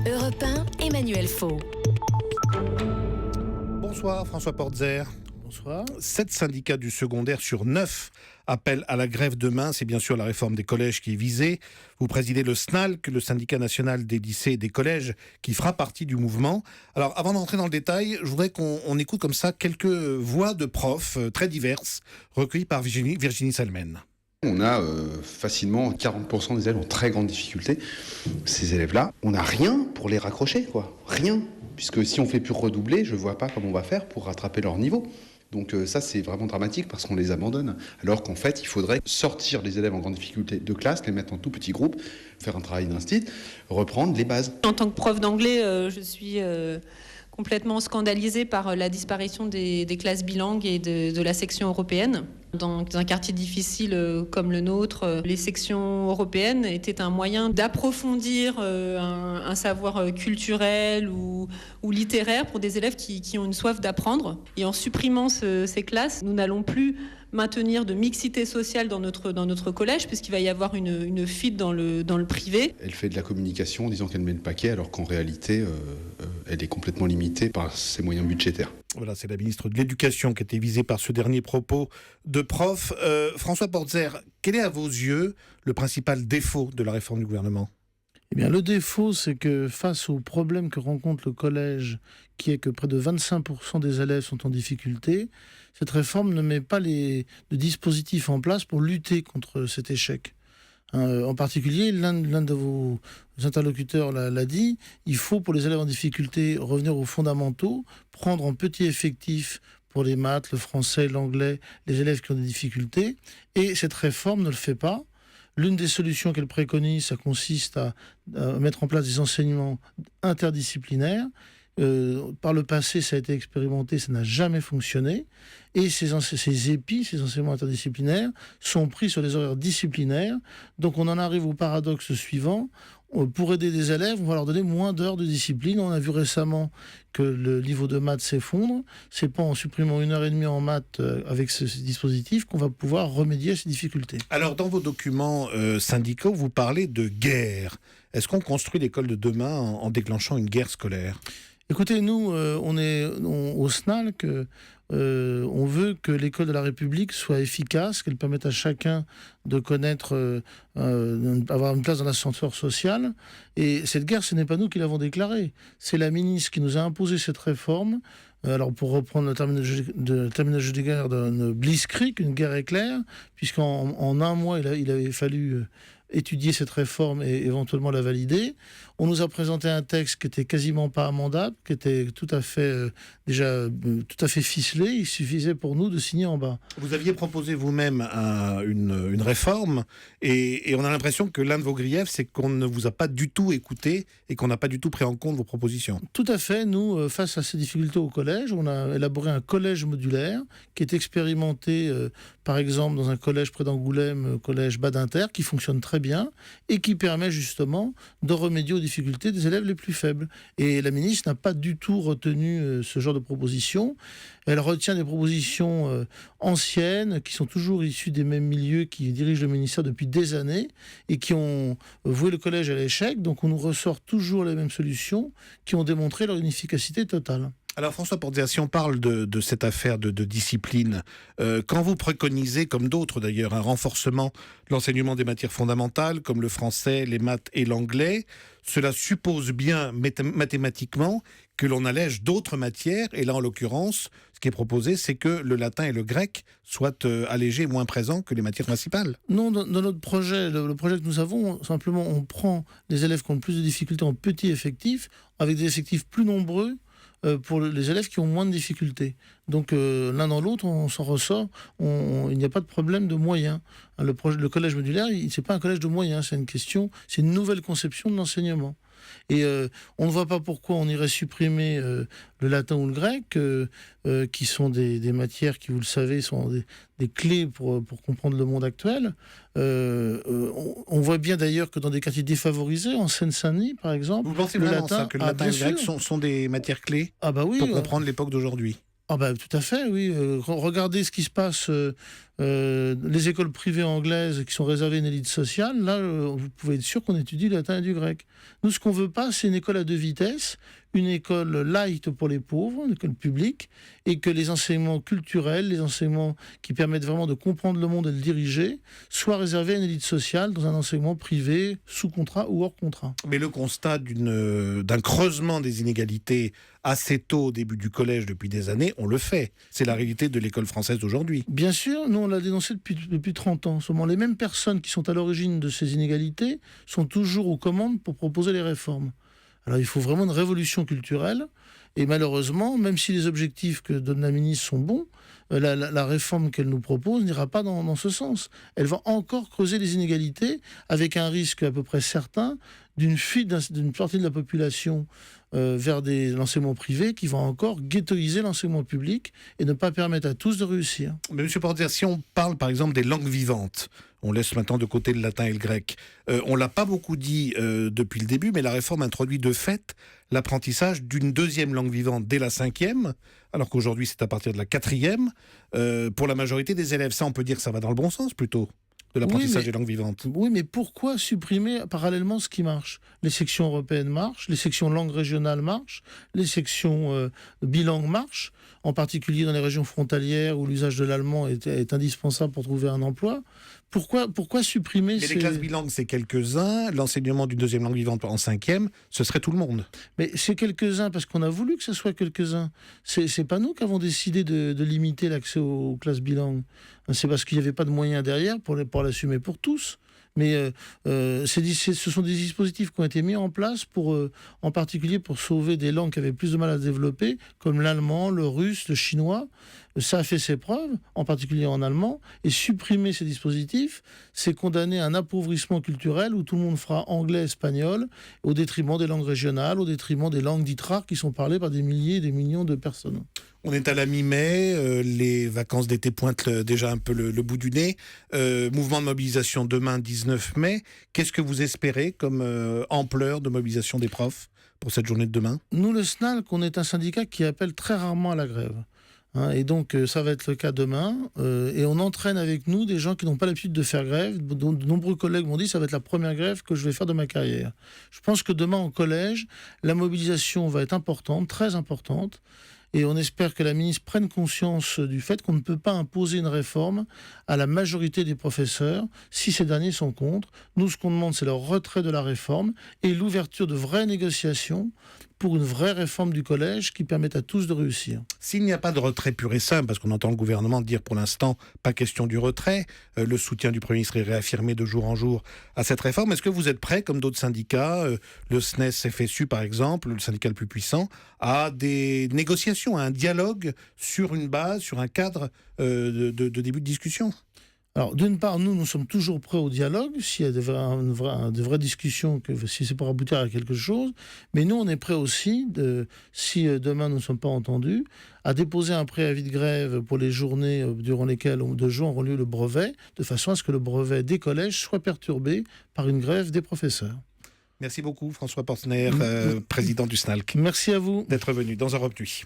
Europe 1, Emmanuel Faux. Bonsoir François Portzer. Bonsoir. 7 syndicats du secondaire sur 9 appellent à la grève demain. C'est bien sûr la réforme des collèges qui est visée. Vous présidez le SNALC, le syndicat national des lycées et des collèges, qui fera partie du mouvement. Alors avant d'entrer dans le détail, je voudrais qu'on écoute comme ça quelques voix de profs très diverses recueillies par Virginie Salmen. On a facilement 40% des élèves en très grande difficulté. Ces élèves-là, on n'a rien pour les raccrocher, quoi. Rien. Puisque si on fait plus redoubler, je ne vois pas comment on va faire pour rattraper leur niveau. Donc ça, c'est vraiment dramatique parce qu'on les abandonne. Alors qu'en fait, il faudrait sortir les élèves en grande difficulté de classe, les mettre en tout petits groupes, faire un travail d'instit, reprendre les bases. En tant que prof d'anglais, je suis complètement scandalisée par la disparition des classes bilingues et de la section européenne. Dans un quartier difficile comme le nôtre, les sections européennes étaient un moyen d'approfondir un savoir culturel ou littéraire pour des élèves qui ont une soif d'apprendre. Et en supprimant ces classes, nous n'allons plus maintenir de mixité sociale dans notre collège, puisqu'il va y avoir une fuite dans le privé. Elle fait de la communication en disant qu'elle met le paquet, alors qu'en réalité, elle est complètement limitée par ses moyens budgétaires. Voilà, c'est la ministre de l'Éducation qui a été visée par ce dernier propos de prof. François Portzer, quel est à vos yeux le principal défaut de la réforme du gouvernement ? Eh bien, le défaut, c'est que face au problème que rencontre le collège, qui est que près de 25% des élèves sont en difficulté, cette réforme ne met pas de dispositifs en place pour lutter contre cet échec. En particulier, l'un de vos interlocuteurs l'a dit, il faut pour les élèves en difficulté revenir aux fondamentaux, prendre en petit effectif pour les maths, le français, l'anglais, les élèves qui ont des difficultés, et cette réforme ne le fait pas. L'une des solutions qu'elle préconise, ça consiste à mettre en place des enseignements interdisciplinaires. Par le passé, ça a été expérimenté, ça n'a jamais fonctionné. Et ces épis, ces enseignements interdisciplinaires, sont pris sur les horaires disciplinaires. Donc on en arrive au paradoxe suivant. Pour aider des élèves, on va leur donner moins d'heures de discipline. On a vu récemment que le niveau de maths s'effondre. C'est pas en supprimant 1h30 en maths avec ce dispositif qu'on va pouvoir remédier à ces difficultés. Alors, dans vos documents syndicaux, vous parlez de guerre. Est-ce qu'on construit l'école de demain en déclenchant une guerre scolaire ? Écoutez, nous, au SNALC, on veut que l'école de la République soit efficace, qu'elle permette à chacun de connaître, avoir une place dans l'ascenseur social. Et cette guerre, ce n'est pas nous qui l'avons déclarée. C'est la ministre qui nous a imposé cette réforme. Alors, pour reprendre le terminologie de guerre d'une blitzkrieg, une guerre éclair, puisqu'en un mois, il avait fallu étudier cette réforme et éventuellement la valider. On nous a présenté un texte qui était quasiment pas amendable, qui était tout à fait ficelé. Il suffisait pour nous de signer en bas. Vous aviez proposé vous-même une réforme et on a l'impression que l'un de vos griefs, c'est qu'on ne vous a pas du tout écouté et qu'on n'a pas du tout pris en compte vos propositions. Tout à fait. Nous, face à ces difficultés au collège, on a élaboré un collège modulaire qui est expérimenté, par exemple, dans un collège près d'Angoulême, collège Badinter, qui fonctionne très bien et qui permet justement de remédier aux difficultés des élèves les plus faibles. Et la ministre n'a pas du tout retenu ce genre de propositions. Elle retient des propositions anciennes qui sont toujours issues des mêmes milieux qui dirigent le ministère depuis des années et qui ont voué le collège à l'échec. Donc on nous ressort toujours les mêmes solutions qui ont démontré leur inefficacité totale. Alors François Portzer, si on parle de cette affaire de discipline, quand vous préconisez, comme d'autres d'ailleurs, un renforcement de l'enseignement des matières fondamentales, comme le français, les maths et l'anglais, cela suppose bien mathématiquement que l'on allège d'autres matières, et là en l'occurrence, ce qui est proposé, c'est que le latin et le grec soient allégés, moins présents que les matières principales. Non, dans notre projet, le projet que nous avons, simplement on prend les élèves qui ont le plus de difficultés en petits effectifs, avec des effectifs plus nombreux, pour les élèves qui ont moins de difficultés. Donc l'un dans l'autre, on s'en ressort, il n'y a pas de problème de moyens. Le collège modulaire, c'est pas un collège de moyens, c'est une nouvelle conception de l'enseignement. Et on ne voit pas pourquoi on irait supprimer le latin ou le grec, qui sont des matières qui, vous le savez, sont des clés pour comprendre le monde actuel. On voit bien d'ailleurs que dans des quartiers défavorisés, en Seine-Saint-Denis par exemple, vous pensez vraiment ça, que le latin et le grec sont des matières clés oui, pour comprendre l'époque d'aujourd'hui? Tout à fait, oui. Regardez ce qui se passe les écoles privées anglaises qui sont réservées à une élite sociale, là, vous pouvez être sûr qu'on étudie le latin et du grec. Nous, ce qu'on veut pas, c'est une école à deux vitesses, une école light pour les pauvres, une école publique, et que les enseignements culturels, les enseignements qui permettent vraiment de comprendre le monde et de le diriger, soient réservés à une élite sociale dans un enseignement privé, sous contrat ou hors contrat. Mais le constat d'un creusement des inégalités assez tôt au début du collège depuis des années, on le fait. C'est la réalité de l'école française d'aujourd'hui. Bien sûr, nous on l'a dénoncé depuis 30 ans. Seulement les mêmes personnes qui sont à l'origine de ces inégalités sont toujours aux commandes pour proposer les réformes. Alors il faut vraiment une révolution culturelle. Et malheureusement, même si les objectifs que donne la ministre sont bons, la réforme qu'elle nous propose n'ira pas dans ce sens. Elle va encore creuser les inégalités avec un risque à peu près certain d'une fuite d'une partie de la population vers l'enseignement privé qui va encore ghettoiser l'enseignement public et ne pas permettre à tous de réussir. Mais M. Porter, si on parle par exemple des langues vivantes, on laisse maintenant de côté le latin et le grec, on ne l'a pas beaucoup dit depuis le début, mais la réforme introduit de fait l'apprentissage d'une deuxième langue vivante dès la 5e, alors qu'aujourd'hui c'est à partir de la 4e, pour la majorité des élèves. Ça, on peut dire que ça va dans le bon sens plutôt, de l'apprentissage des langues vivantes. Oui, mais pourquoi supprimer parallèlement ce qui marche ? Les sections européennes marchent, les sections langues régionales marchent, les sections bilangues marchent, en particulier dans les régions frontalières où l'usage de l'allemand est indispensable pour trouver un emploi. Pourquoi supprimer Mais les classes bilangues, c'est quelques-uns. L'enseignement d'une deuxième langue vivante en 5e, ce serait tout le monde. Mais c'est quelques-uns parce qu'on a voulu que ce soit quelques-uns. C'est pas nous qui avons décidé de limiter l'accès aux classes bilangues. C'est parce qu'il n'y avait pas de moyens derrière pour l'assumer pour tous. Mais ce sont des dispositifs qui ont été mis en place en particulier pour sauver des langues qui avaient plus de mal à se développer, comme l'allemand, le russe, le chinois. Ça a fait ses preuves, en particulier en allemand. Et supprimer ces dispositifs, c'est condamner un appauvrissement culturel où tout le monde fera anglais, espagnol, au détriment des langues régionales, au détriment des langues dites rares qui sont parlées par des milliers et des millions de personnes. On est à la mi-mai, les vacances d'été pointent déjà un peu le bout du nez. Mouvement de mobilisation demain, 19 mai. Qu'est-ce que vous espérez comme ampleur de mobilisation des profs pour cette journée de demain ? Nous, le SNALC, on est un syndicat qui appelle très rarement à la grève. Et donc, ça va être le cas demain. Et on entraîne avec nous des gens qui n'ont pas l'habitude de faire grève. De nombreux collègues m'ont dit que ça va être la première grève que je vais faire de ma carrière. Je pense que demain, en collège, la mobilisation va être importante, très importante. Et on espère que la ministre prenne conscience du fait qu'on ne peut pas imposer une réforme à la majorité des professeurs si ces derniers sont contre. Nous, ce qu'on demande, c'est leur retrait de la réforme et l'ouverture de vraies négociations pour une vraie réforme du collège qui permette à tous de réussir. S'il n'y a pas de retrait pur et simple, parce qu'on entend le gouvernement dire pour l'instant pas question du retrait, le soutien du Premier ministre est réaffirmé de jour en jour à cette réforme, est-ce que vous êtes prêt, comme d'autres syndicats, le SNES-FSU par exemple, le syndicat le plus puissant, à des négociations, à un dialogue sur une base, sur un cadre de début de discussion ? Alors, d'une part, nous sommes toujours prêts au dialogue, s'il y a de vraies discussions, si c'est pour aboutir à quelque chose. Mais nous, on est prêts aussi, si demain nous ne sommes pas entendus, à déposer un préavis de grève pour les journées durant lesquelles, 2 jours, auront lieu le brevet, de façon à ce que le brevet des collèges soit perturbé par une grève des professeurs. Merci beaucoup, François Portner, président du SNALC. Merci à vous d'être venu dans Europe Nuit.